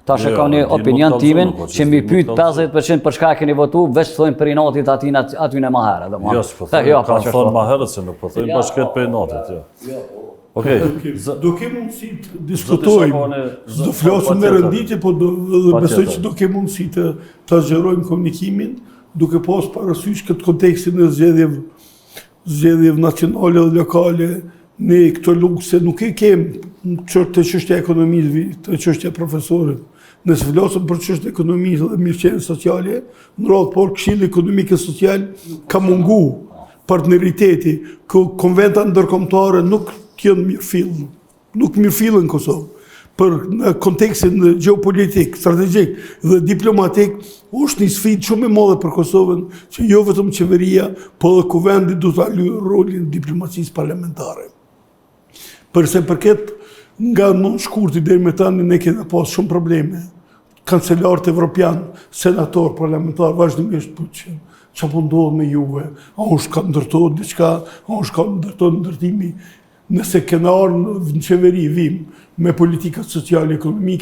tash e ka një opinion timin që mi pyet 50% për çka keni votu, veç thojnë për inatit aty në më herë, domethënë. Jo, s'po thojnë, kanë thonë më herët se nuk po thojnë bashkët për inatit, jo. Okej. Do ke mundësi të diskutojmë, do flasim me rënditje, po besoj që do ke mundësi të zgjerojmë komunikimin, duke pas parasysh këtë kontekstin e zgjedhjeve nacionale dhe lokale, ne këto lukse nuk e kemë të çështja ekonomisë, të çështja profesorët. Nëse flasëm për çështje ekonomisë dhe mirëqenie sociale, në radhë por Këshilli Ekonomik e Social ka mungu partneriteti, konventa ndërkombëtare nuk janë mirëfill, nuk mirëfillën në Kosovë. Për në kontekstin geopolitik, strategjik dhe diplomatik, është një sfidë shumë e madhe për Kosovën, që jo vetëm qeveria, po dhe kuvendi du të luajë rolin e diplomacisë parlamentare. Përse përket nga në shkurti deri me tani ne kemi pas shumë probleme. Kancelarët evropian, senator, parlamentar, vazhdimisht pyetën çfarë po ndodh me juve, a është ka ndërtuar diçka, a është ka ndërtuar ndërtimi. Nëse kena ardhur në qeveri vim me politika sociale ekonomike,